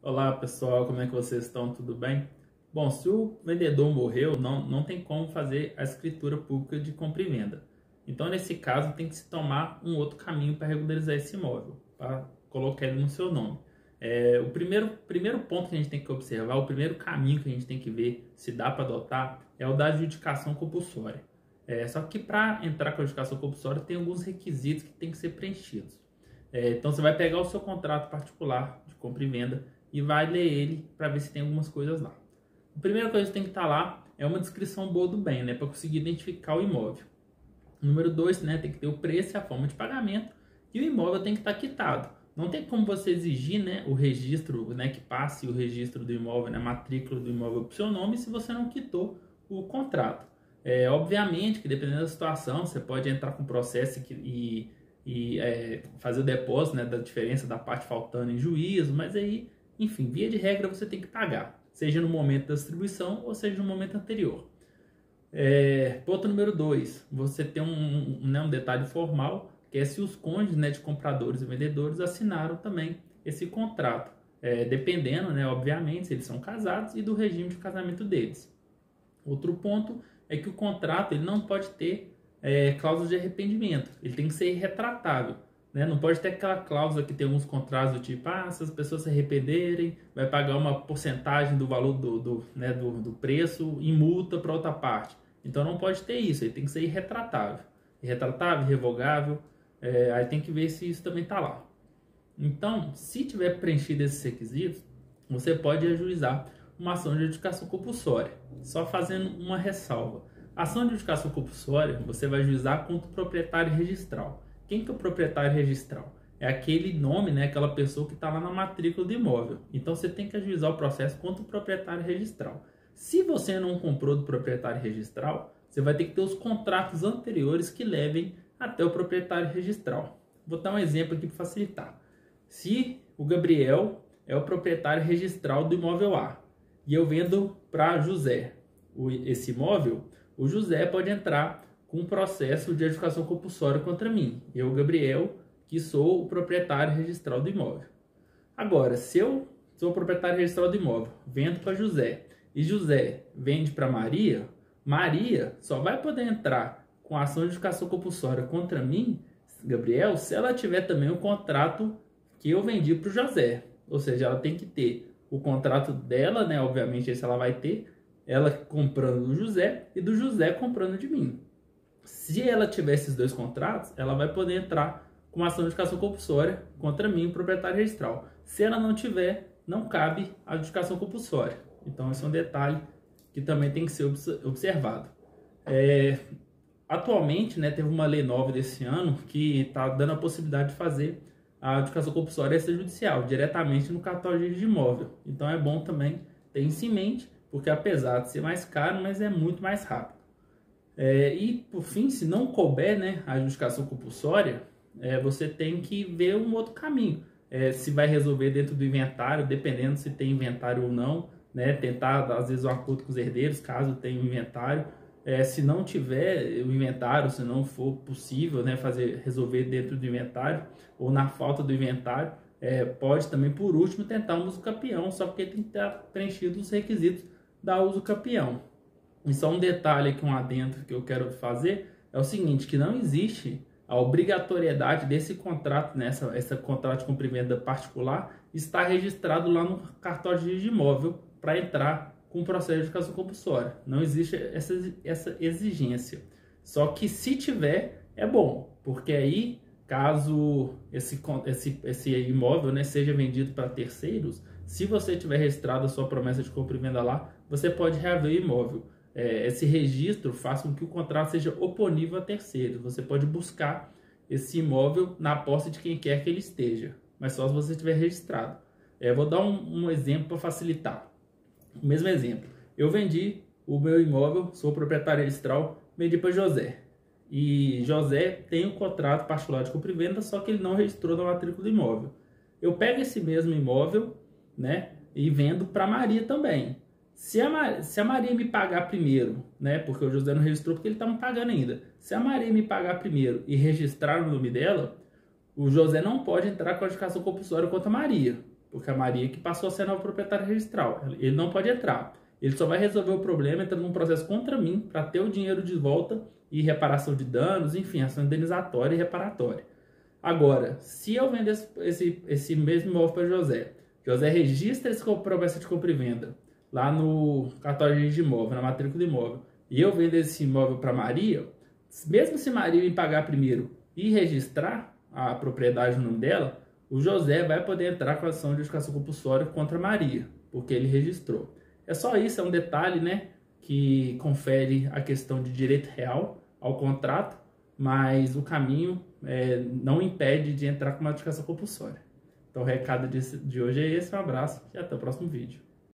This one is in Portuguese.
Olá pessoal, como é que vocês estão? Tudo bem? Bom, se o vendedor morreu, não tem como fazer a escritura pública de compra e venda. Então, nesse caso, tem que se tomar um outro caminho para regularizar esse imóvel, para colocar ele no seu nome. O primeiro ponto que a gente tem que observar, o primeiro caminho que a gente tem que ver se dá para adotar, é o da adjudicação compulsória. Só que para entrar com a adjudicação compulsória, tem alguns requisitos que tem que ser preenchidos. Então, você vai pegar o seu contrato particular de compra e venda e vai ler ele para ver se tem algumas coisas lá. A primeira coisa que tem que estar lá é uma descrição boa do bem, né, para conseguir identificar o imóvel. Número 2, né, tem que ter o preço e a forma de pagamento, e o imóvel tem que estar quitado. Não tem como você exigir, né, o registro, né, que passe o registro do imóvel, né, a matrícula do imóvel para o seu nome se você não quitou o contrato. Obviamente que dependendo da situação, você pode entrar com processo e fazer o depósito, né, da diferença da parte faltando em juízo, mas aí, enfim, via de regra você tem que pagar, seja no momento da distribuição ou seja no momento anterior. Ponto número 2, você tem um detalhe formal, que é se os cônjuges, né, de compradores e vendedores assinaram também esse contrato, dependendo, né, obviamente, se eles são casados e do regime de casamento deles. Outro ponto é que o contrato ele não pode ter cláusula de arrependimento, ele tem que ser retratável. Né? Não pode ter aquela cláusula que tem alguns contratos do tipo, se as pessoas se arrependerem, vai pagar uma porcentagem do valor do preço em multa para outra parte. Então não pode ter isso, ele tem que ser irretratável. Irretratável, irrevogável, aí tem que ver se isso também está lá. Então, se tiver preenchido esses requisitos, você pode ajuizar uma ação de adjudicação compulsória, só fazendo uma ressalva. A ação de adjudicação compulsória você vai ajuizar contra o proprietário registral. Quem que é o proprietário registral? É aquele nome, né, aquela pessoa que está lá na matrícula do imóvel. Então você tem que ajuizar o processo contra o proprietário registral. Se você não comprou do proprietário registral, você vai ter que ter os contratos anteriores que levem até o proprietário registral. Vou dar um exemplo aqui para facilitar. Se o Gabriel é o proprietário registral do imóvel A e eu vendo para José esse imóvel, o José pode entrar com um processo de adjudicação compulsória contra mim. Eu, Gabriel, que sou o proprietário registral do imóvel. Agora, se eu sou o proprietário registral do imóvel, vendo para José e José vende para Maria, Maria só vai poder entrar com a ação de adjudicação compulsória contra mim, Gabriel, se ela tiver também o contrato que eu vendi para o José. Ou seja, ela tem que ter o contrato dela, né? Obviamente, esse ela vai ter, ela comprando do José e do José comprando de mim. Se ela tiver esses dois contratos, ela vai poder entrar com uma ação de adjudicação compulsória contra mim, o proprietário registral. Se ela não tiver, não cabe a adjudicação compulsória. Então, esse é um detalhe que também tem que ser observado. Atualmente, né, teve uma lei nova desse ano que está dando a possibilidade de fazer a adjudicação compulsória extrajudicial, diretamente no cartório de imóvel. Então, é bom também ter isso em mente, porque apesar de ser mais caro, mas é muito mais rápido. E por fim, se não couber, né, a adjudicação compulsória, você tem que ver um outro caminho. Se vai resolver dentro do inventário, dependendo se tem inventário ou não, né, tentar às vezes um acordo com os herdeiros, caso tenha um inventário. Se não tiver o inventário, se não for possível, né, resolver dentro do inventário ou na falta do inventário, pode também, por último, tentar um uso capião, só porque tem que estar preenchido os requisitos da uso capião. E só um detalhe aqui, um adendo que eu quero fazer, é o seguinte, que não existe a obrigatoriedade desse contrato, né, esse contrato de compra e venda particular, estar registrado lá no cartório de imóvel para entrar com o processo de adjudicação compulsória. Não existe essa exigência. Só que se tiver, é bom, porque aí, caso esse imóvel, né, seja vendido para terceiros, se você tiver registrado a sua promessa de compra e venda lá, você pode reaver o imóvel. Esse registro faz com que o contrato seja oponível a terceiros. Você pode buscar esse imóvel na posse de quem quer que ele esteja, mas só se você tiver registrado. Vou dar um exemplo para facilitar. O mesmo exemplo. Eu vendi o meu imóvel, sou proprietário registral, vendi para José. E José tem um contrato particular de compra e venda, só que ele não registrou na matrícula do imóvel. Eu pego esse mesmo imóvel, né, e vendo para Maria também. Se a Maria me pagar primeiro, né, porque o José não registrou porque ele está me pagando ainda. Se a Maria me pagar primeiro e registrar o nome dela, o José não pode entrar com a adjudicação compulsória contra a Maria, porque a Maria que passou a ser nova proprietária registral. Ele não pode entrar. Ele só vai resolver o problema entrando num processo contra mim para ter o dinheiro de volta e reparação de danos, enfim, ação indenizatória e reparatória. Agora, se eu vender esse mesmo imóvel para José, José registra esse promessa de compra e venda lá no cartório de imóvel, na matrícula do imóvel, e eu vendo esse imóvel para Maria, mesmo se Maria me pagar primeiro e registrar a propriedade no nome dela, o José vai poder entrar com a ação de justificação compulsória contra Maria, porque ele registrou. É só isso, é um detalhe, né, que confere a questão de direito real ao contrato, mas o caminho não impede de entrar com uma justificação compulsória. Então o recado de hoje é esse, um abraço e até o próximo vídeo.